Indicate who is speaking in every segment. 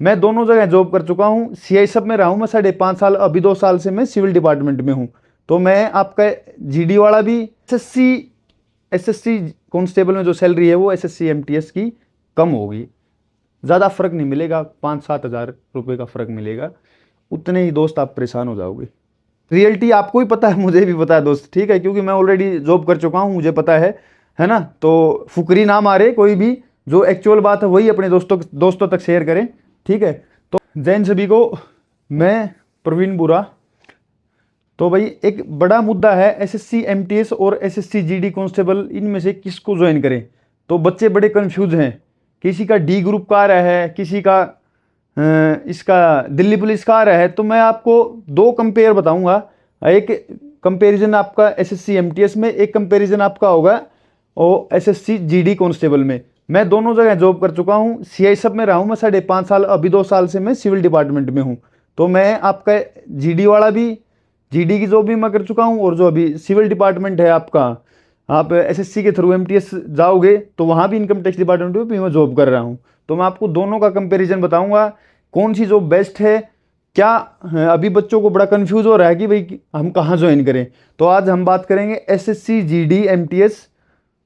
Speaker 1: मैं दोनों जगह जॉब कर चुका हूँ। सीआईएसएफ में रहा हूँ मैं 5.5 साल, अभी 2 साल से मैं सिविल डिपार्टमेंट में हूँ। तो मैं आपका जीडी वाला भी एसएससी कांस्टेबल में जो सैलरी है वो एसएससी एमटीएस की कम होगी, ज़्यादा फर्क नहीं मिलेगा, 5-7 हज़ार रुपये का फ़र्क मिलेगा। उतने ही दोस्त आप परेशान हो जाओगे। रियलिटी आपको भी पता है, मुझे भी पता है दोस्त, ठीक है, क्योंकि मैं ऑलरेडी जॉब कर चुका हूँ, मुझे पता है ना। तो फुकरी ना मारे कोई भी, जो एक्चुअल बात है वही अपने दोस्तों तक शेयर करें, ठीक है। तो जैन सभी को, मैं प्रवीण बुरा। तो भाई एक बड़ा मुद्दा है एसएससी एमटीएस और एसएससी जीडी कांस्टेबल, इनमें से किसको ज्वाइन करें। तो बच्चे बड़े कंफ्यूज हैं, किसी का डी ग्रुप का आ रहा है, किसी का इसका दिल्ली पुलिस का आ रहा है। तो मैं आपको 2 कंपेयर बताऊंगा, एक कंपैरिजन आपका एसएससी एमटीएस में, एक कंपैरिजन आपका होगा और एसएससी जीडी कांस्टेबल में। मैं दोनों जगह जॉब कर चुका हूँ। सीआईएसएफ में रहा हूँ मैं 5.5 साल, अभी 2 साल से मैं सिविल डिपार्टमेंट में हूँ। तो मैं आपका जीडी वाला भी, जीडी की जॉब भी मैं कर चुका हूँ, और जो अभी सिविल डिपार्टमेंट है आपका, आप एसएससी के थ्रू एमटीएस जाओगे तो वहाँ भी इनकम टैक्स डिपार्टमेंट में भी मैं जॉब कर रहा हूँ। तो मैं आपको दोनों का कंपैरिजन बताऊंगा, कौन सी जॉब बेस्ट है। क्या अभी बच्चों को बड़ा कंफ्यूज हो रहा है कि भाई हम कहाँ ज्वाइन करें। तो आज हम बात करेंगे SSC GD MTS,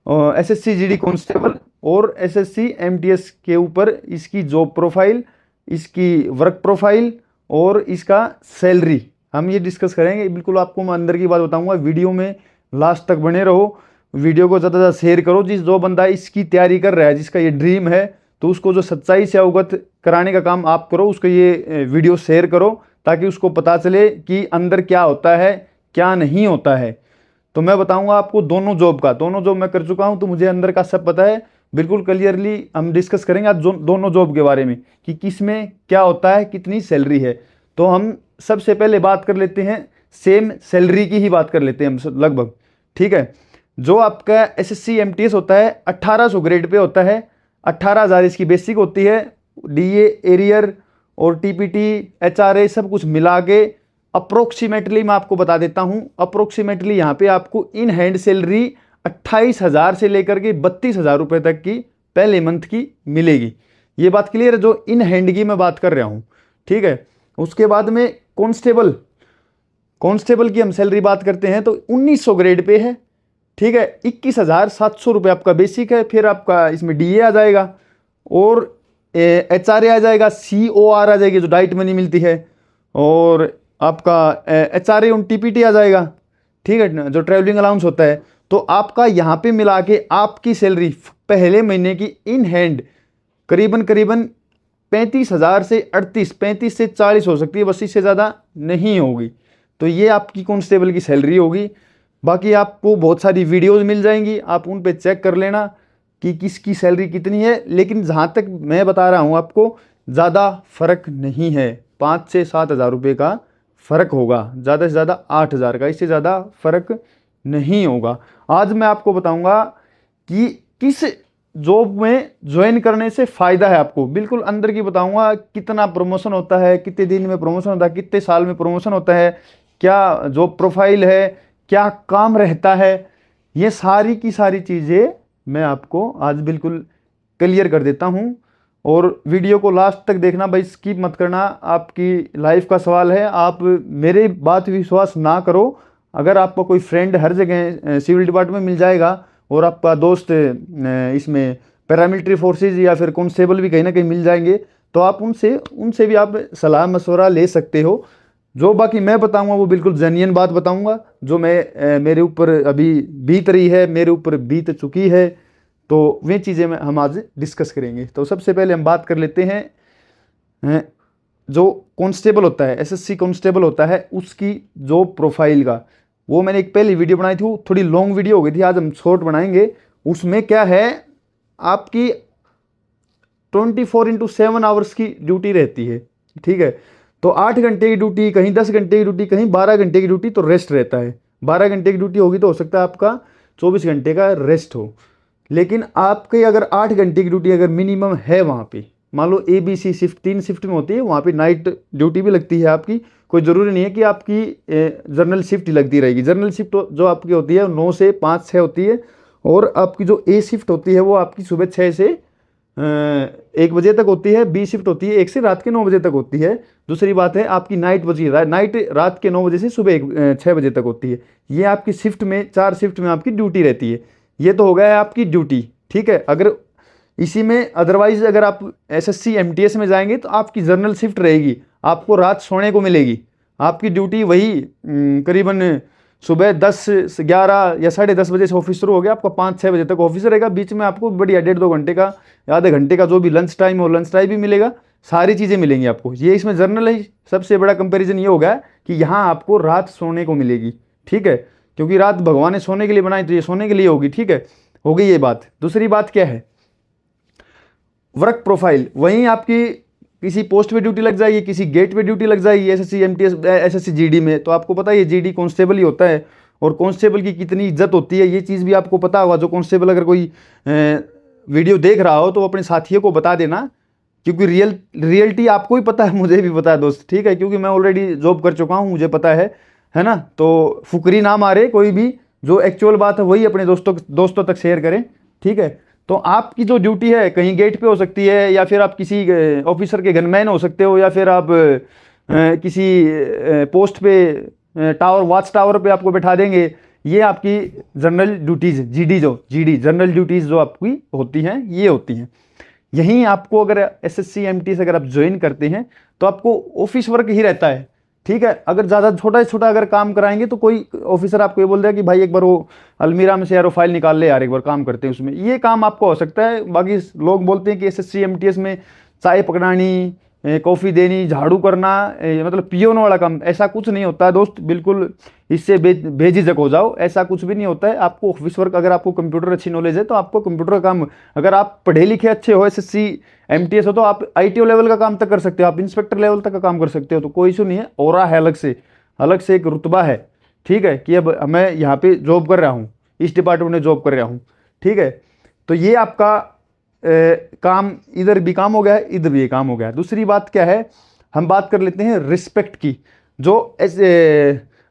Speaker 1: SSC GD constable और एसएससी एमटीएस के ऊपर, इसकी जॉब प्रोफाइल, इसकी वर्क प्रोफाइल और इसका सैलरी हम ये डिस्कस करेंगे। बिल्कुल आपको मैं अंदर की बात बताऊंगा, वीडियो में लास्ट तक बने रहो, वीडियो को ज़्यादा से ज़्यादा शेयर करो। जो बंदा इसकी तैयारी कर रहा है, जिसका ये ड्रीम है, तो उसको जो सच्चाई से अवगत कराने का काम आप करो, उसको ये वीडियो शेयर करो, ताकि उसको पता चले कि अंदर क्या होता है क्या नहीं होता है। तो मैं बताऊंगा आपको दोनों जॉब का, दोनों जॉब मैं कर चुका हूं, तो मुझे अंदर का सब पता है। बिल्कुल क्लियरली हम डिस्कस करेंगे आज दोनों जॉब के बारे में, कि किस में क्या होता है, कितनी सैलरी है। तो हम सबसे पहले बात कर लेते हैं, सेम सैलरी की ही बात कर लेते हैं हम लगभग, ठीक है। जो आपका एसएससी एमटीएस होता है 1800 ग्रेड पे होता है, 18,000 इसकी बेसिक होती है। डीए, एरियर और टीपीटी, एचआरए सब कुछ मिला के अप्रोक्सीमेटली मैं आपको बता देता हूं, अप्रोक्सीमेटली यहाँ पे आपको इन हैंड सैलरी 28,000 से लेकर के 32,000 रुपये तक की पहले मंथ की मिलेगी। ये बात क्लियर है, जो इन हैंड की मैं बात कर रहा हूँ, ठीक है। उसके बाद में कांस्टेबल की हम सैलरी बात करते हैं तो 1900 ग्रेड पे है, ठीक है। 21,700 रुपये आपका बेसिक है। फिर आपका इसमें डीए आ जाएगा और एचआरए आ जाएगा, सीओआर आ जाएगी जो डाइट मनी मिलती है, और आपका एचआरए और टीपीटी आ जाएगा, ठीक है, जो ट्रैवलिंग अलाउंस होता है। तो आपका यहाँ पे मिला के आपकी सैलरी पहले महीने की इन हैंड करीबन 35,000 से 35 से 40 हो सकती है, बस इससे ज़्यादा नहीं होगी। तो ये आपकी कांस्टेबल की सैलरी होगी। बाकी आपको बहुत सारी वीडियोस मिल जाएंगी, आप उन पे चेक कर लेना कि किसकी सैलरी कितनी है। लेकिन जहाँ तक मैं बता रहा हूँ आपको, ज़्यादा फर्क नहीं है, 5 से 7 हज़ार रुपये का फ़र्क होगा, ज़्यादा से ज़्यादा 8,000 का, इससे ज़्यादा फर्क नहीं होगा। आज मैं आपको बताऊँगा कि किस जॉब में ज्वाइन करने से फ़ायदा है आपको, बिल्कुल अंदर की बताऊँगा। कितना प्रमोशन होता है, कितने दिन में प्रमोशन होता है, कितने साल में प्रमोशन होता है, क्या जॉब प्रोफाइल है, क्या काम रहता है, ये सारी की सारी चीज़ें मैं आपको आज बिल्कुल क्लियर कर देता हूँ। और वीडियो को लास्ट तक देखना भाई, स्किप मत करना, आपकी लाइफ का सवाल है। आप मेरे बात विश्वास ना करो, अगर आपका कोई फ्रेंड हर जगह सिविल डिपार्टमेंट मिल जाएगा और आपका दोस्त इसमें पैरामिलिट्री फोर्सेज या फिर कांस्टेबल भी कहीं ना कहीं मिल जाएंगे, तो आप उनसे भी आप सलाह मशवरा ले सकते हो। जो बाकी मैं बताऊंगा वो बिल्कुल जेन्युइन बात बताऊंगा, जो मेरे ऊपर अभी बीत रही है, मेरे ऊपर बीत चुकी है। तो वे चीज़ें हम आज डिस्कस करेंगे। तो सबसे पहले हम बात कर लेते हैं जो कांस्टेबल होता है, एसएससी कांस्टेबल होता है, उसकी जॉब प्रोफाइल का। वो मैंने एक पहली वीडियो बनाई थी, थोड़ी लॉन्ग वीडियो हो गई थी, आज हम शॉर्ट बनाएंगे। उसमें क्या है, आपकी 24/7 आवर्स की ड्यूटी रहती है, ठीक है। तो 8 घंटे की ड्यूटी, कहीं 10 घंटे की ड्यूटी, कहीं 12 घंटे की ड्यूटी, तो रेस्ट रहता है। 12 घंटे की ड्यूटी होगी तो हो सकता है आपका 24 घंटे का रेस्ट हो। लेकिन आपके अगर 8 घंटे की ड्यूटी अगर मिनिमम है वहाँ पे, मान लो ABC शिफ्ट 3 शिफ्ट में होती है, वहाँ पे नाइट ड्यूटी भी लगती है आपकी। कोई ज़रूरी नहीं है कि आपकी जर्नल शिफ्ट ही लगती रहेगी। जर्नल शिफ्ट जो आपकी होती है 9 से 5-6 होती है, और आपकी जो ए शिफ्ट होती है वो आपकी सुबह 6 से 1 बजे तक होती है, बी शिफ्ट होती है 1 से रात के 9 बजे तक होती है। दूसरी बात है आपकी नाइट बची, नाइट रात के 9 बजे से सुबह 6 बजे तक होती है। ये आपकी शिफ्ट में 4 शिफ्ट में आपकी ड्यूटी रहती है। ये तो हो गया है आपकी ड्यूटी, ठीक है। अगर इसी में अदरवाइज अगर आप एसएससी एमटीएस में जाएंगे तो आपकी जनरल शिफ्ट रहेगी, आपको रात सोने को मिलेगी। आपकी ड्यूटी वही करीबन सुबह 10 से 11 या 10:30 बजे से ऑफिस शुरू हो गया, आपका 5-6 बजे तक ऑफिस रहेगा। बीच में आपको बढ़िया 1.5-2 घंटे का, आधे घंटे का जो भी लंच टाइम हो, लंच टाइम भी मिलेगा, सारी चीज़ें मिलेंगी आपको। ये इसमें जर्नल है। सबसे बड़ा कंपैरिजन ये होगा कि यहाँ आपको रात सोने को मिलेगी, ठीक है, क्योंकि रात भगवान ने सोने के लिए बनाई, तो ये सोने के लिए होगी, ठीक है। हो गई ये बात। दूसरी बात क्या है, वर्क प्रोफाइल। वहीं आपकी किसी पोस्ट पे ड्यूटी लग जाएगी, किसी गेट पे ड्यूटी लग जाएगी एसएससी एमटीएस एसएससी जीडी में, तो आपको पता है ये जीडी कांस्टेबल ही होता है, और कांस्टेबल की कितनी इज्जत होती है ये चीज़ भी आपको पता होगा। जो कांस्टेबल अगर कोई वीडियो देख रहा हो तो वो अपने साथियों को बता देना, क्योंकि रियलिटी आपको ही पता है, मुझे भी पता है दोस्त, ठीक है, क्योंकि मैं ऑलरेडी जॉब कर चुका हूँ, मुझे पता है ना। तो फुकरी ना मारे कोई भी, जो एक्चुअल बात है वही अपने दोस्तों तक शेयर करें, ठीक है। तो आपकी जो ड्यूटी है कहीं गेट पे हो सकती है, या फिर आप किसी ऑफिसर के गनमैन हो सकते हो, या फिर आप किसी पोस्ट पे टावर, वॉच टावर पे आपको बैठा देंगे। ये आपकी general duties, GD general duties जो आपकी होती हैं, ये होती हैं। यहीं आपको अगर एसएससी एमटीएस अगर आप ज्वाइन करते हैं तो आपको ऑफिस वर्क ही रहता है, ठीक है। अगर ज़्यादा छोटा छोटा अगर काम कराएंगे तो कोई ऑफिसर आपको ये बोल देगा कि भाई एक बार वो अलमीरा में से यार वो फाइल निकाल ले यार, एक बार काम करते हैं उसमें, ये काम आपको हो सकता है। बाकी लोग बोलते हैं कि एसएससी एमटीएस में चाय पकड़ानी, कॉफ़ी देनी, झाड़ू करना, मतलब पियोन वाला काम, ऐसा कुछ नहीं होता है दोस्त, बिल्कुल इससे बेझिझक हो जाओ। ऐसा कुछ भी नहीं होता है। आपको ऑफिस वर्क, अगर आपको कंप्यूटर अच्छी नॉलेज है तो आपको कंप्यूटर का काम, अगर आप पढ़े लिखे अच्छे हो, एसएससी एमटीएस हो, तो आप आईटीओ लेवल का काम तक कर सकते हो, आप इंस्पेक्टर लेवल तक का काम कर सकते हो, तो कोई इशू नहीं है। और है अलग से एक रुतबा है, ठीक है, कि अब मैं यहाँ पे जॉब कर रहा हूँ, इस डिपार्टमेंट में जॉब कर रहा हूँ, ठीक है। तो ये आपका काम, इधर भी काम हो गया है, इधर भी काम हो गया है। दूसरी बात क्या है, हम बात कर लेते हैं रिस्पेक्ट की। जो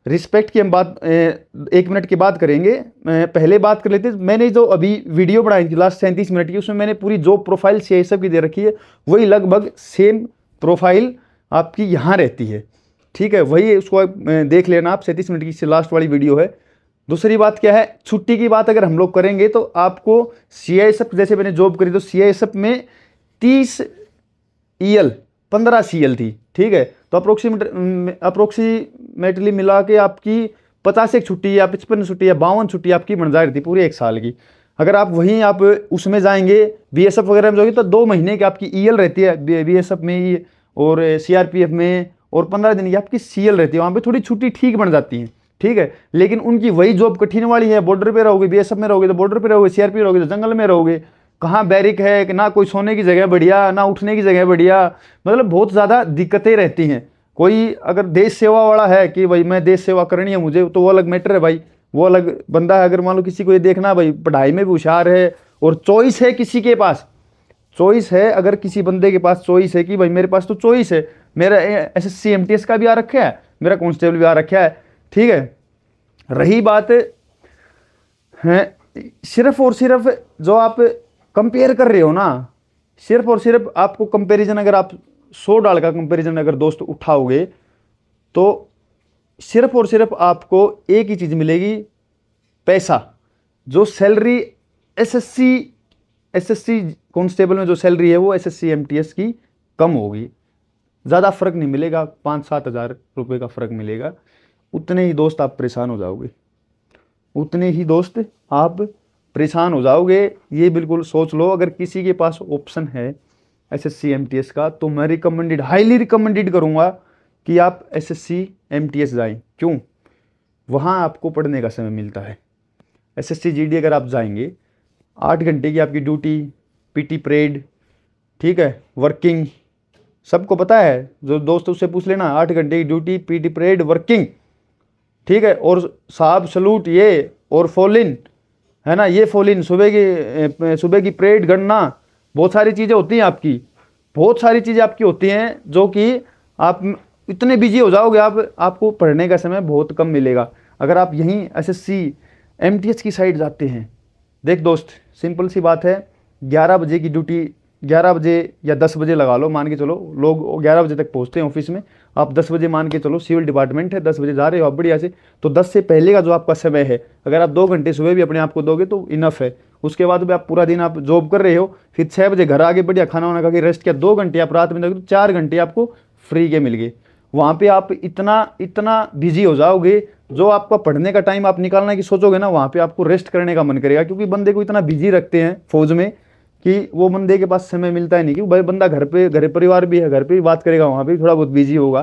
Speaker 1: रिस्पेक्ट की हम बात 1 मिनट की बात करेंगे। पहले बात कर लेते हैं, मैंने जो अभी वीडियो बनाई थी लास्ट 37 मिनट की, उसमें मैंने पूरी जो प्रोफाइल सीआईएसएफ की दे रखी है, वही लगभग सेम प्रोफाइल आपकी यहाँ रहती है, ठीक है। वही उसको देख लेना आप, 37 मिनट की से लास्ट वाली वीडियो है। दूसरी बात क्या है, छुट्टी की बात अगर हम लोग करेंगे तो आपको सीआईएसएफ, जैसे मैंने जॉब करी तो सीआईएसएफ में 30 ईएल 15 सीएल थी, ठीक है। तो अप्रोक्सीमेटली मिला के आपकी 51 छुट्टी या 55 छुट्टी या 52 छुट्टी आपकी बन जा रही थी पूरे 1 साल की। अगर आप वहीं आप उसमें जाएंगे बीएसएफ वगैरह में जाओगे तो 2 महीने की आपकी ईएल रहती है बीएसएफ में ही, और सीआरपीएफ में, और 15 दिन की आपकी सीएल रहती है। वहाँ पे थोड़ी छुट्टी ठीक बन जाती है, ठीक है। लेकिन उनकी वही जॉब कठिन वाली है, बॉर्डर पे रहोगे, बीएसएफ में रहोगे तो बॉर्डर पे रहोगे, सीआरपी रहोगे तो जंगल में रहोगे, कहाँ बैरिक है कि ना कोई सोने की जगह बढ़िया, ना उठने की जगह बढ़िया, मतलब बहुत ज़्यादा दिक्कतें रहती हैं। कोई अगर देश सेवा वाला है कि भाई मैं देश सेवा करनी है मुझे, तो वो अलग मैटर है भाई, वो अलग बंदा है। अगर मान लो किसी को ये देखना भाई पढ़ाई में भी होशियार है और चॉइस है, किसी के पास चॉइस है, अगर किसी बंदे के पास चॉइस है कि भाई मेरे पास तो चॉइस है, मेरा एसएससी एमटीएस का भी आ रखा है, मेरा कांस्टेबल भी आ रखा है, ठीक है। रही बात है सिर्फ और सिर्फ जो आप कंपेयर कर रहे हो ना, सिर्फ और सिर्फ आपको कंपैरिजन, अगर आप 100 डाल का कंपैरिजन अगर दोस्त उठाओगे तो सिर्फ और सिर्फ आपको एक ही चीज़ मिलेगी, पैसा। जो सैलरी एसएससी कांस्टेबल में जो सैलरी है वो एसएससी एमटीएस की कम होगी, ज़्यादा फ़र्क नहीं मिलेगा, 5-7 हज़ार रुपये का फ़र्क मिलेगा। उतने ही दोस्त आप परेशान हो जाओगे, उतने ही दोस्त आप परेशान हो जाओगे। ये बिल्कुल सोच लो। अगर किसी के पास ऑप्शन है एसएससी एमटीएस का तो मैं हाईली रिकमेंडेड करूँगा कि आप एसएससी एमटीएस जाएं। क्यों? वहाँ आपको पढ़ने का समय मिलता है। एसएससी जीडी अगर आप जाएंगे 8 घंटे की आपकी ड्यूटी, पीटी परेड, ठीक है, वर्किंग, सबको पता है, जो दोस्त उससे पूछ लेना, 8 घंटे की ड्यूटी, पीटी परेड, वर्किंग, ठीक है। और साहब सलूट ये, और फॉलिन है ना, ये फॉलिन, सुबह की परेड, गणना, बहुत सारी चीज़ें होती हैं आपकी, बहुत सारी चीज़ें आपकी होती हैं जो कि आप इतने बिजी हो जाओगे, आपको पढ़ने का समय बहुत कम मिलेगा। अगर आप यहीं एसएससी एमटीएस की साइड जाते हैं, देख दोस्त, सिंपल सी बात है, 11 बजे की ड्यूटी 11 बजे या 10 बजे लगा लो, मान के चलो लोग 11 बजे तक पहुंचते हैं ऑफिस में, आप 10 बजे मान के चलो सिविल डिपार्टमेंट है, 10 बजे जा रहे हो आप बढ़िया से, तो 10 से पहले का जो आपका समय है, अगर आप 2 घंटे सुबह भी अपने आप को दोगे तो इनफ है। उसके बाद भी आप पूरा दिन आप जॉब कर रहे हो, फिर 6 बजे घर आगे बढ़िया खाना वाना खा के रेस्ट किया, 2 घंटे आप रात में दोगे तो 4 घंटे आपको फ्री के मिल गए। वहाँ पे आप इतना बिजी हो जाओगे, जो आपका पढ़ने का टाइम आप निकालना की सोचोगे ना, वहाँ पे आपको रेस्ट करने का मन करेगा, क्योंकि बंदे को इतना बिजी रखते हैं फौज में कि वो बंदे के पास समय मिलता है नहीं, क्योंकि भाई बंदा घर परिवार भी है, घर पे भी बात करेगा, वहाँ पे थोड़ा बहुत बिजी होगा,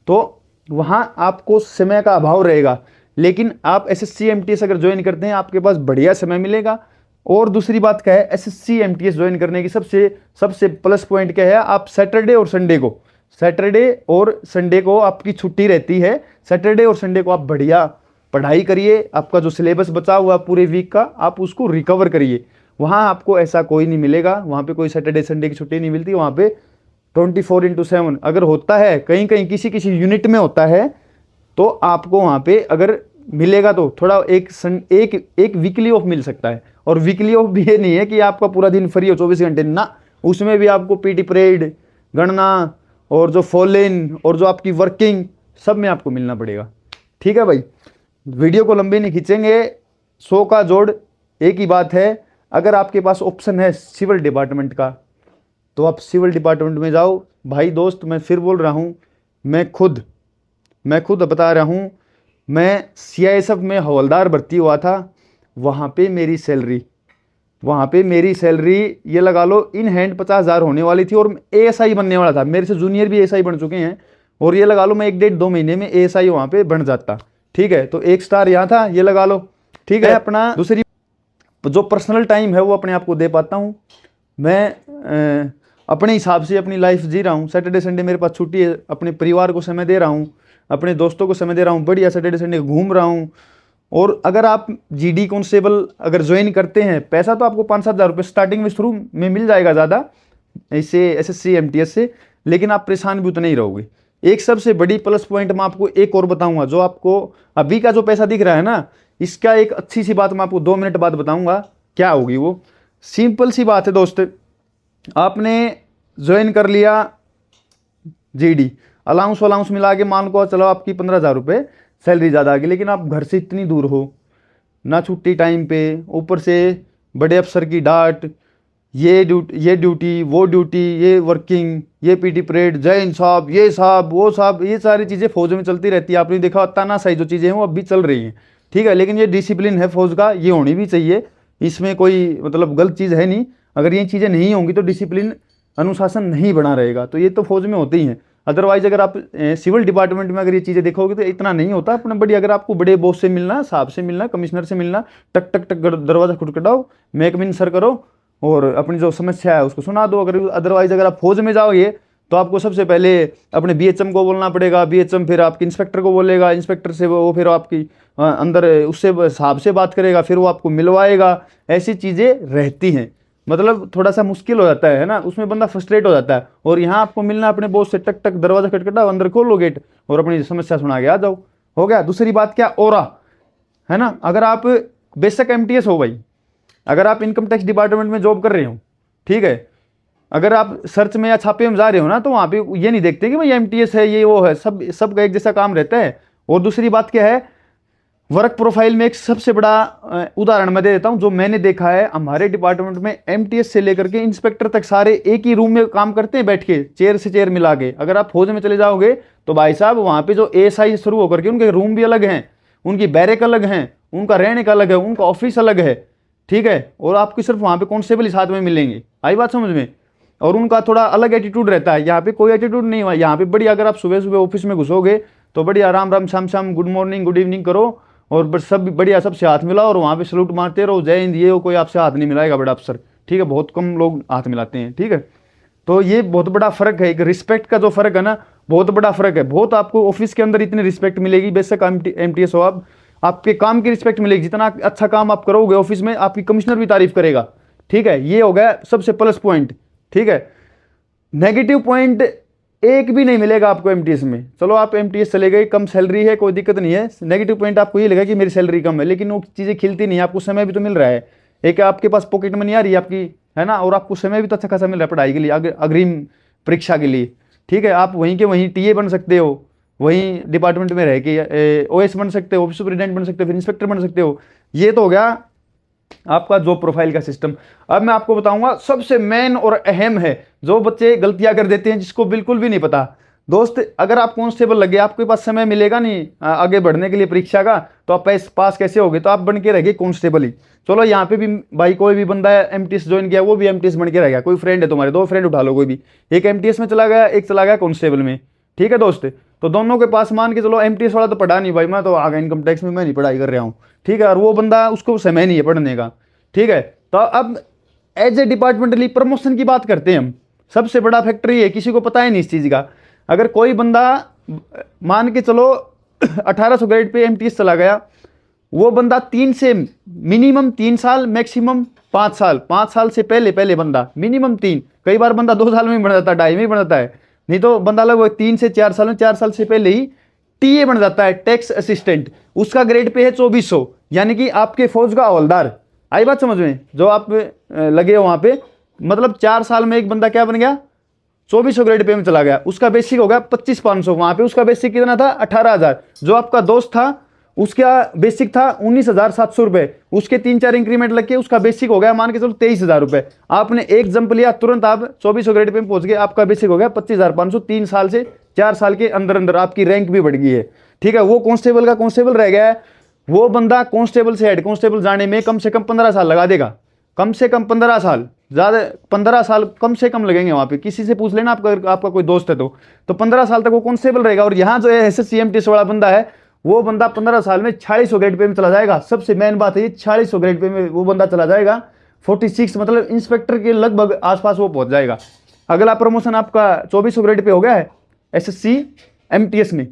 Speaker 1: तो वहाँ आपको समय का अभाव रहेगा। लेकिन आप SSC MTS अगर ज्वाइन करते हैं, आपके पास बढ़िया समय मिलेगा। और दूसरी बात क्या है, SSC MTS ज्वाइन करने की सबसे प्लस पॉइंट क्या है, आप सैटरडे और संडे को आपकी छुट्टी रहती है। सैटरडे और संडे को आप बढ़िया पढ़ाई करिए, आपका जो सिलेबस बचा हुआ पूरे वीक का आप उसको रिकवर करिए। वहाँ आपको ऐसा कोई नहीं मिलेगा, वहाँ पे कोई सैटरडे संडे की छुट्टी नहीं मिलती। वहाँ पे 24/7 अगर होता है, कहीं कहीं किसी यूनिट में होता है, तो आपको वहाँ पे अगर मिलेगा तो थोड़ा एक वीकली ऑफ मिल सकता है। और वीकली ऑफ भी ये नहीं है कि आपका पूरा दिन फ्री हो 24 घंटे ना, उसमें भी आपको PT परेड, गणना और जो फॉलन और जो आपकी वर्किंग, सब में आपको मिलना पड़ेगा। ठीक है भाई, वीडियो को लंबे नहीं खींचेंगे। 100 का जोड़ एक ही बात है, अगर आपके पास ऑप्शन है सिविल डिपार्टमेंट का तो आप सिविल डिपार्टमेंट में जाओ। भाई दोस्त, मैं फिर बोल रहा हूँ, मैं खुद बता रहा हूँ, मैं CISF में हवलदार भर्ती हुआ था। वहाँ पे मेरी सैलरी ये लगा लो इन हैंड 50,000 होने वाली थी, और ASI बनने वाला था। मेरे से जूनियर भी ASI बन चुके हैं, और ये लगा लो मैं 1-1.5-2 महीने में ASI वहाँ पे बन जाता। ठीक है, तो 1 स्टार यहाँ था, ये लगा लो। ठीक है, अपना दूसरी जो पर्सनल टाइम है वो अपने आप को दे पाता हूँ। मैं अपने हिसाब से अपनी लाइफ जी रहा हूँ। सैटरडे संडे मेरे पास छुट्टी है, अपने परिवार को समय दे रहा हूँ, अपने दोस्तों को समय दे रहा हूँ, बढ़िया सैटरडे संडे घूम रहा हूँ। और अगर आप GD कांस्टेबल अगर ज्वाइन करते हैं, पैसा तो आपको 5-7 हज़ार रुपये स्टार्टिंग में शुरू में मिल जाएगा ज़्यादा इससे SSC MTS से, लेकिन आप परेशान भी उतना ही रहोगे। एक सबसे बड़ी प्लस पॉइंट मैं आपको एक और बताऊंगा, जो आपको अभी का जो पैसा दिख रहा है ना, इसका एक अच्छी सी बात मैं आपको 2 मिनट बाद बताऊंगा क्या होगी वो। सिंपल सी बात है दोस्त, आपने ज्वाइन कर लिया GD, अलाउंस मिला के मान को चलो आपकी 15,000 रुपये सैलरी ज़्यादा आ गई, लेकिन आप घर से इतनी दूर हो, ना छुट्टी टाइम पे, ऊपर से बड़े अफसर की डांट, ये ड्यूटी वो ड्यूटी, ये वर्किंग, ये PT परेड, जय हिंद साहब, ये साहब वो साहब, ये सारी चीज़ें फौज में चलती रहती है। आपने देखा तानाशाही जो चीज़ें हैं वो अब भी चल रही हैं। ठीक है, लेकिन ये डिसिप्लिन है फौज का, ये होनी भी चाहिए, इसमें कोई मतलब गलत चीज़ है नहीं। अगर ये चीज़ें नहीं होंगी तो डिसिप्लिन अनुशासन नहीं बना रहेगा, तो ये तो फौज में होते ही हैं। अदरवाइज अगर आप सिविल डिपार्टमेंट में अगर ये चीज़ें देखोगे तो इतना नहीं होता। अपना बड़ी अगर आपको बड़े बॉस से मिलना, साहब से मिलना, कमिश्नर से मिलना, टक टक टक दरवाज़ा खटखटाओ, मेक मीन सर करो और अपनी जो समस्या है उसको सुना दो। अगर अदरवाइज अगर आप फौज में जाओगे तो आपको सबसे पहले अपने BHM को बोलना पड़ेगा, BHM फिर आपके इंस्पेक्टर को बोलेगा, इंस्पेक्टर से वो फिर आपकी अंदर उससे साहब से बात करेगा, फिर वो आपको मिलवाएगा। ऐसी चीज़ें रहती हैं, मतलब थोड़ा सा मुश्किल हो जाता है ना, उसमें बंदा फ्रस्ट्रेट हो जाता है। और यहाँ आपको मिलना अपने बॉस से, टक टक दरवाजा खटखटाओ, अंदर खोलो गेट और अपनी समस्या सुना के आ जाओ, हो गया। दूसरी बात क्या, ओरा है ना, अगर आप बेशक MTS हो भाई, अगर आप इनकम टैक्स डिपार्टमेंट में जॉब कर रहे हो, ठीक है, अगर आप सर्च में या छापे में जा रहे हो ना, तो वहाँ पे ये नहीं देखते कि भाई MTS है, ये वो है, सबका एक जैसा काम रहता है। और दूसरी बात क्या है, वर्क प्रोफाइल में एक सबसे बड़ा उदाहरण मैं दे देता हूँ जो मैंने देखा है। हमारे डिपार्टमेंट में MTS से लेकर के इंस्पेक्टर तक सारे एक ही रूम में काम करते हैं, बैठ के चेयर से चेयर मिला के। अगर आप फौज में चले जाओगे तो भाई साहब वहाँ पे जो ASI शुरू होकर के उनके रूम भी अलग हैं, उनकी बैरक अलग हैं, उनका रहने का अलग है, उनका ऑफिस अलग है, ठीक है। और आपको सिर्फ वहाँ पे कांस्टेबल ही साथ में मिलेंगे, आई बात समझ में। और उनका थोड़ा अलग एटीट्यूड रहता है, यहाँ पे कोई एटीट्यूड नहीं हुआ। यहाँ पे बड़ी अगर आप सुबह सुबह ऑफिस में घुसोगे तो बढ़िया राम राम शाम शाम, गुड मॉर्निंग गुड इवनिंग करो और सब बढ़िया सबसे हाथ मिलाओ और वहाँ पे सलूट मारते रहो, जय हिंद, ये कोई आपसे हाथ नहीं मिलाएगा बड़ा अफसर, ठीक है। बहुत कम लोग हाथ मिलाते हैं, ठीक है। तो ये बहुत बड़ा फर्क है, एक रिस्पेक्ट का जो फर्क है ना, बहुत बड़ा फर्क है। बहुत आपको ऑफिस के अंदर इतनी रिस्पेक्ट मिलेगी, बेशक MTS हो आप, आपके काम की रिस्पेक्ट मिलेगी। जितना अच्छा काम आप करोगे ऑफिस में, आपकी कमिश्नर भी तारीफ करेगा, ठीक है। ये हो गया सबसे प्लस पॉइंट, ठीक है। नेगेटिव पॉइंट एक भी नहीं मिलेगा आपको MTS में। चलो आप MTS चले गए, कम सैलरी है, कोई दिक्कत नहीं है। नेगेटिव पॉइंट आपको ये लगा कि मेरी सैलरी कम है, लेकिन वो चीज़ें खिलती नहीं है, आपको समय भी तो मिल रहा है। एक आपके पास पॉकेट मनी आ रही है, आपकी है ना, और आपको समय भी तो अच्छा खासा मिल रहा है पढ़ाई के लिए, अग्रिम परीक्षा के लिए, ठीक है। आप वहीं के वहीं टीए बन सकते हो, वहीं डिपार्टमेंट में रह के ओएस बन सकते हो, ऑफिस सुपरिटेंडेंट बन सकते हो, फिर इंस्पेक्टर बन सकते हो। ये तो हो गया आपका जॉब प्रोफाइल का सिस्टम। अब मैं आपको बताऊंगा सबसे मेन और अहम है, जो बच्चे गलतियां कर देते हैं, जिसको बिल्कुल भी नहीं पता। दोस्त, अगर आप कांस्टेबल लगे, आपके पास समय मिलेगा नहीं आगे बढ़ने के लिए परीक्षा का, तो आप पास कैसे होगे? तो आप बन के रह गए कांस्टेबल ही। चलो यहाँ पे भी भाई कोई भी बंदा एमटीएस ज्वाइन किया, वो भी एमटीएस बन के रह गया। कोई फ्रेंड है तुम्हारे, 2 फ्रेंड उठा लो, कोई भी एक एमटीएस में चला गया, एक चला गया कांस्टेबल में, ठीक है दोस्त। तो दोनों के पास मान के चलो एमटीएस वाला तो पढ़ा नहीं भाई, मैं तो आ गया इनकम टैक्स में, मैं नहीं पढ़ाई कर रहा हूँ, ठीक है, और वो बंदा उसको समय नहीं है पढ़ने का, ठीक है। तो अब एज ए डिपार्टमेंटली प्रमोशन की बात करते हैं हम। सबसे बड़ा फैक्टर ये है, किसी को पता है नहीं इस चीज़ का। अगर कोई बंदा मान के चलो 1800 ग्रेड पे एमटीएस चला गया, वो बंदा 3 से मिनिमम 3 साल, मैक्सिमम 5 साल, 5 साल से पहले बंदा मिनिमम 3, कई बार बंदा 2 साल में बन जाता है, 2.5 में बन जाता है, नहीं तो बंदा लगभग 3 से 4 साल में, 4 साल से पहले ही टीए बन जाता है, टैक्स असिस्टेंट। उसका ग्रेड पे है 2400, यानी कि आपके फौज का हवलदार। आई बात समझ में? जो आप लगे हो वहां पे, मतलब 4 साल में एक बंदा क्या बन गया, 2400 ग्रेड पे में चला गया। उसका बेसिक हो गया 25,500, वहां पे उसका बेसिक कितना था, 18,000। जो आपका दोस्त था उसका बेसिक था 19,700 रुपए, उसके 3-4 इंक्रीमेंट लग के उसका बेसिक हो गया मान के चलो 23,000 रुपए। आपने एक जंप लिया, तुरंत आप 2400 ग्रेड पे पहुंच गए, आपका बेसिक हो गया 25,500। 3 साल से 4 साल के अंदर अंदर आपकी रैंक भी बढ़ गई है, ठीक है। वो कांस्टेबल का कांस्टेबल रह गया है, वो बंदा कांस्टेबल से हेड कांस्टेबल जाने में कम से कम 15 साल लगा देगा, कम से कम 15 साल, ज़्यादा 15 साल कम से कम लगेंगे। वहाँ पे किसी से पूछ लेना, आपका कोई दोस्त है तो 15 साल तक वो कांस्टेबल रहेगा। और यहाँ जो एसएससी एमटीएस वाला बंदा है, वो बंदा 15 साल में 4600 ग्रेड पे में चला जाएगा। सबसे मेन बात है ये, 4600 ग्रेड पे में वो बंदा चला जाएगा, 46 मतलब इंस्पेक्टर के लगभग आसपास वो पहुंच जाएगा। अगला प्रमोशन आपका 2400 ग्रेड पे हो गया है एसएससी एमटीएस में,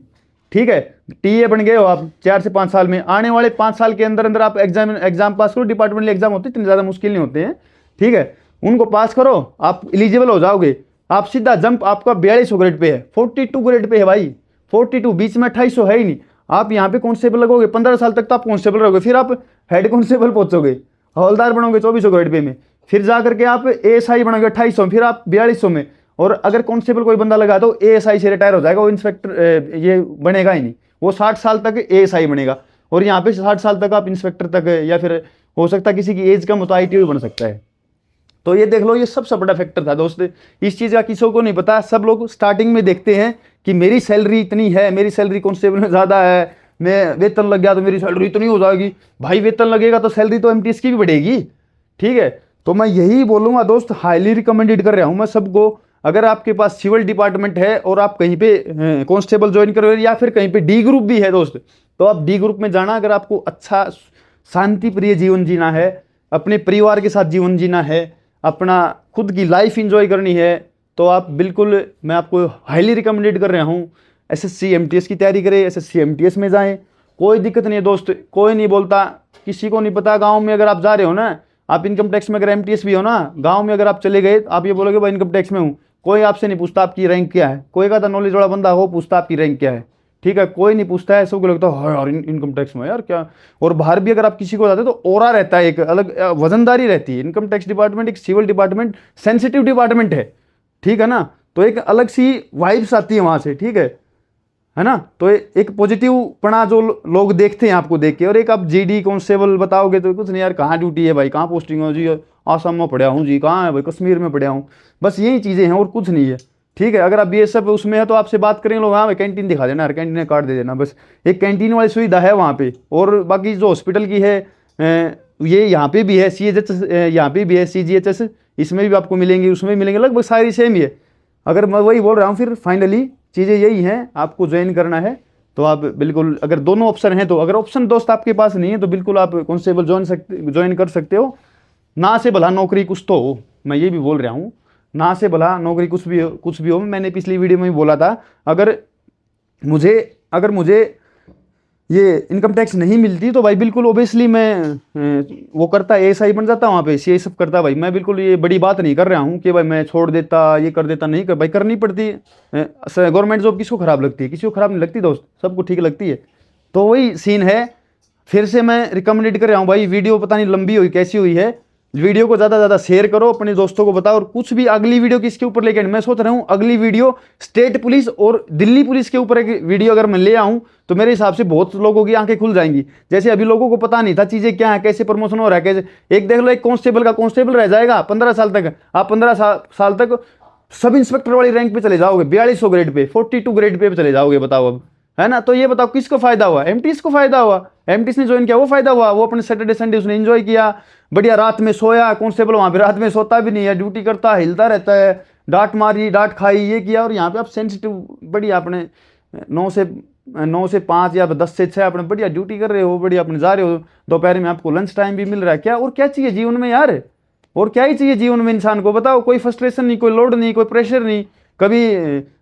Speaker 1: ठीक है। टीए बन गए हो आप 4 से 5 साल में। आने वाले 5 साल के अंदर अंदर आप एग्जाम पास करो, डिपार्टमेंटल एग्जाम होते हैं, इतने ज़्यादा मुश्किल नहीं होते हैं, ठीक है। उनको पास करो, आप एलिजिबल हो जाओगे, आप सीधा जंप आपका 4200 ग्रेड पे है, 42 ग्रेड पे है भाई, 42, बीच में 2800 है ही नहीं। आप यहाँ पे कांस्टेबल लगोगे, 15 साल तक तो आप कांस्टेबल रहोगे, फिर आप हेड कांस्टेबल पहुंचोगे, हवलदार बनोगे 2400 ग्रेड पे में, फिर जा करके आप एएसआई बनोगे 2800 में, फिर आप 4200 में। और अगर कांस्टेबल कोई बंदा लगा तो एएसआई से रिटायर हो जाएगा, वो इंस्पेक्टर ये बनेगा ही नहीं, वो 60 साल तक एएसआई बनेगा। और यहाँ पे 60 साल तक आप इंस्पेक्टर तक, या फिर हो सकता है किसी की एज कम हो तो आईटीओ बन सकता है। तो ये देख लो, ये सबसे बड़ा फैक्टर था दोस्त। इस चीज़ का किसी को नहीं पता। सब लोग स्टार्टिंग में देखते हैं कि मेरी सैलरी इतनी है, मेरी सैलरी कांस्टेबल में ज़्यादा है, मैं वेतन लग गया तो मेरी सैलरी इतनी हो जाएगी। भाई वेतन लगेगा तो सैलरी तो एमटीएस की भी बढ़ेगी, ठीक है। तो मैं यही बोलूँगा दोस्त, हाईली रिकमेंडेड कर रहा हूँ मैं सबको, अगर आपके पास सिविल डिपार्टमेंट है और आप कहीं पे कांस्टेबल ज्वाइन करो, या फिर कहीं पे डी ग्रुप भी है दोस्त, तो आप डी ग्रुप में जाना। अगर आपको अच्छा शांति प्रिय जीवन जीना है, अपने परिवार के साथ जीवन जीना है, अपना खुद की लाइफ इंजॉय करनी है, तो आप बिल्कुल, मैं आपको हाईली रिकमेंडेड कर रहा हूँ, एसएससी एमटीएस की तैयारी करें, एसएससी एमटीएस में जाएं। कोई दिक्कत नहीं है दोस्त, कोई नहीं बोलता, किसी को नहीं पता। गांव में अगर आप जा रहे हो ना, आप इनकम टैक्स में अगर एमटीएस भी हो ना, गांव में अगर आप चले गए, आप ये बोलोगे भाई इनकम टैक्स में हूँ, कोई आपसे नहीं पूछता आपकी रैंक क्या है। कोई का नॉलेज वाला बंदा हो, पूछता आपकी रैंक क्या है, ठीक है। कोई नहीं पूछता है, सबको लगता है यार इनकम टैक्स में यार क्या। और बाहर भी अगर आप किसी को जाते हो तो ओरा रहता है, एक अलग वजनदारी रहती है। इनकम टैक्स डिपार्टमेंट एक सिविल डिपार्टमेंट, सेंसिटिव डिपार्टमेंट है, ठीक है ना। तो एक अलग सी वाइब्स आती है वहाँ से, ठीक है ना। तो एक पॉजिटिव पना जो लोग देखते हैं आपको देख के। और एक आप जीडी कांस्टेबल बताओगे तो कुछ नहीं यार, कहाँ ड्यूटी है भाई, कहाँ पोस्टिंग हो जी, आसाम में पढ़ा हूँ जी, कहाँ है भाई, कश्मीर में पढ़ा हूँ, बस यही चीज़ें हैं और कुछ नहीं है, ठीक है। अगर आप ये सब उसमें है तो आपसे बात करेंगे लोग, हाँ भाई कैंटीन दिखा देना यार, कैंटीन कार्ड दे देना, बस एक कैंटीन वाली सुविधा है वहाँ पे। और बाकी जो हॉस्पिटल की है, ये यहाँ पे भी है, CHS यहाँ पे भी है, CGHS इसमें भी आपको मिलेंगे, उसमें भी मिलेंगे, लगभग सारी सेम ही है। अगर मैं वही बोल रहा हूँ, फिर फाइनली चीज़ें यही हैं, आपको ज्वाइन करना है तो आप बिल्कुल, अगर दोनों ऑप्शन हैं तो, अगर ऑप्शन दोस्त आपके पास नहीं है तो बिल्कुल आप कांस्टेबल ज्वाइन कर सकते हो। ना से भला नौकरी कुछ तो हो, मैं ये भी बोल रहा हूँ, ना से भला नौकरी कुछ भी हो। मैंने पिछली वीडियो में भी बोला था, अगर मुझे ये इनकम टैक्स नहीं मिलती तो भाई बिल्कुल ओबियसली मैं वो करता, एएसआई बन जाता वहाँ पे, सी सब करता भाई। मैं बिल्कुल ये बड़ी बात नहीं कर रहा हूँ कि भाई मैं छोड़ देता, ये कर देता, नहीं कर भाई, करनी पड़ती है। गवर्नमेंट जॉब किसको खराब लगती है? किसी को खराब नहीं लगती दोस्त, सबको ठीक लगती है। तो वही सीन है, फिर से मैं रिकमेंडेड कर रहा हूँ भाई। वीडियो पता नहीं लंबी हुई कैसी हुई है, वीडियो को ज़्यादा से ज़्यादा शेयर करो, अपने दोस्तों को बताओ, और कुछ भी अगली वीडियो किसके ऊपर लेके मैं सोच रहा हूँ अगली वीडियो स्टेट पुलिस और दिल्ली पुलिस के ऊपर एक वीडियो अगर मैं ले आऊँ तो मेरे हिसाब से बहुत लोगों की आंखें खुल जाएंगी। जैसे अभी लोगों को पता नहीं था चीज़ें क्या है, कैसे प्रमोशन हो रहा है, कैसे एक देख लो एक कांस्टेबल का कांस्टेबल रह जाएगा 15 साल तक, आप 15 साल तक सब इंस्पेक्टर वाली रैंक पे चले जाओगे, 4200 ग्रेड पे, 42 ग्रेड पे चले जाओगे, बताओ अब, है ना। तो ये बताओ किसको फायदा हुआ, एमटीएस को फायदा हुआ, एमटीएस ने ज्वाइन किया वो फायदा हुआ, वो अपने सैटरडे संडे उसने एंजॉय किया, बढ़िया रात में सोया। कांस्टेबल वहां पे रात में सोता भी नहीं है, ड्यूटी करता है, हिलता रहता है, डांट मारी डांट खाई ये किया, और यहाँ पे आप सेंसिटिव बढ़िया अपने 9 से 5 या 10 से 6 अपने बढ़िया ड्यूटी कर रहे हो, बढ़िया अपने जा रहे हो, दोपहर में आपको लंच टाइम भी मिल रहा है, क्या और क्या चाहिए जीवन में यार, और क्या ही चाहिए जीवन में इंसान को, बताओ। कोई फ्रस्ट्रेशन नहीं, कोई लोड नहीं, कोई प्रेशर नहीं। कभी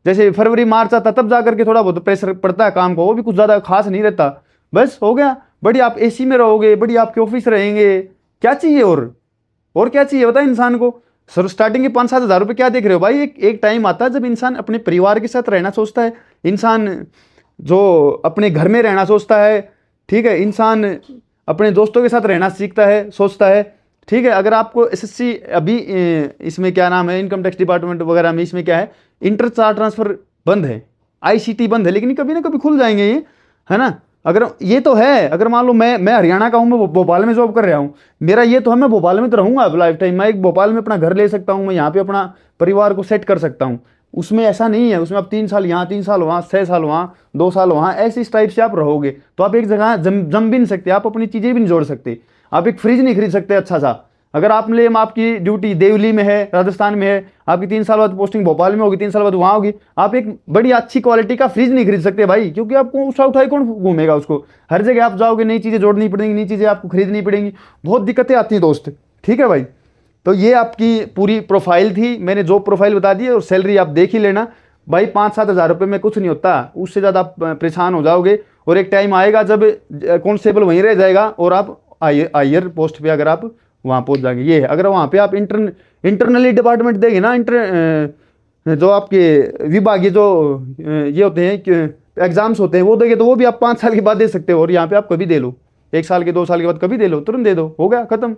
Speaker 1: जैसे फरवरी मार्च आता तब जा करके थोड़ा बहुत प्रेशर पड़ता है काम को, वो भी कुछ ज़्यादा खास नहीं रहता, बस हो गया। बढ़िया आप एसी में रहोगे, बढ़िया आपके ऑफिस रहेंगे, क्या चाहिए और क्या चाहिए बता इंसान को। सर स्टार्टिंग के 5-7 हज़ार रुपये क्या देख रहे हो भाई, एक टाइम आता है जब इंसान अपने परिवार के साथ रहना सोचता है, इंसान जो अपने घर में रहना सोचता है, ठीक है, इंसान अपने दोस्तों के साथ रहना सीखता है, सोचता है, ठीक है। अगर आपको एसएससी अभी इसमें क्या नाम है, इनकम टैक्स डिपार्टमेंट वगैरह में इसमें क्या है, इंटर चार्ज ट्रांसफर बंद है, आईसीटी बंद है, लेकिन कभी ना कभी खुल जाएंगे ये, है ना। अगर ये तो है, अगर मान लो मैं हरियाणा का हूँ, मैं भोपाल में जॉब कर रहा हूँ, मेरा ये तो है मैं भोपाल में तो रहूँगा अब लाइफ टाइम, मैं एक भोपाल में अपना घर ले सकता हूँ, मैं यहाँ पे अपना परिवार को सेट कर सकता हूँ। उसमें ऐसा नहीं है, उसमें आप 3 साल यहाँ, 3 साल वहाँ, 6 साल वहाँ, 2 साल वहाँ, ऐसे इस टाइप से आप रहोगे तो आप एक जगह जम भी नहीं सकते, आप अपनी चीज़ें भी नहीं जोड़ सकते, आप एक फ्रिज नहीं खरीद सकते अच्छा सा। अगर आपकी ड्यूटी देवली में है, राजस्थान में है, आपकी 3 साल बाद पोस्टिंग भोपाल में होगी, 3 साल बाद वहाँ होगी, आप एक बड़ी अच्छी क्वालिटी का फ्रिज नहीं खरीद सकते भाई, क्योंकि आपको उठाई कौन घूमेगा उसको। हर जगह आप जाओगे, नई चीज़ें जोड़नी पड़ेंगी, नई चीज़ें आपको खरीदनी पड़ेंगी, बहुत दिक्कतें आती हैं दोस्त, ठीक है भाई। तो ये आपकी पूरी प्रोफाइल थी, मैंने जॉब प्रोफाइल बता दी, और सैलरी आप देख ही लेना भाई, 5-7 हज़ार रुपये में कुछ नहीं होता, उससे ज़्यादा आप परेशान हो जाओगे। और एक टाइम आएगा जब कांस्टेबल वहीं रह जाएगा और आप हायर पोस्ट पे अगर आप वहाँ पहुँच जाएंगे। ये है, अगर वहाँ पे आप इंटरनली डिपार्टमेंट देंगे ना, जो आपके विभागीय जो ये होते हैं एग्जाम्स होते हैं वो देंगे, तो वो भी आप 5 साल के बाद दे सकते हो, और यहाँ पे आप कभी दे लो, 1 साल के 2 साल के बाद कभी दे लो, तुरंत दे दो, हो गया खत्म।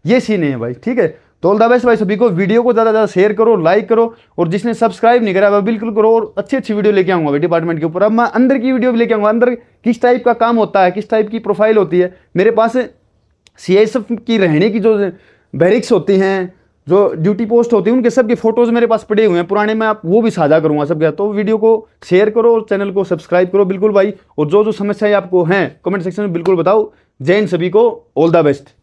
Speaker 1: ये सीन है भाई, ठीक है। तो ऑल द बेस्ट भाई सभी को, वीडियो को ज़्यादा से ज़्यादा शेयर करो, लाइक करो, और जिसने सब्सक्राइब नहीं करा वह बिल्कुल करो, और अच्छी वीडियो लेके आऊँगा भाई डिपार्टमेंट के ऊपर। अब मैं अंदर की वीडियो भी लेके आऊँगा, अंदर किस टाइप का काम होता है, किस टाइप की प्रोफाइल होती है। मेरे पास सीआईएसएफ की रहने की जो बैरिक्स होती हैं, जो ड्यूटी पोस्ट होती है, उनके सब के फोटोज़ मेरे पास पड़े हुए हैं पुराने, मैं आप वो भी साझा करूँगा सब। तो वीडियो को शेयर करो और चैनल को सब्सक्राइब करो बिल्कुल भाई, और जो समस्याएं आपको हैं कमेंट सेक्शन में बिल्कुल बताओ। जय हिंद सभी को, ऑल द बेस्ट।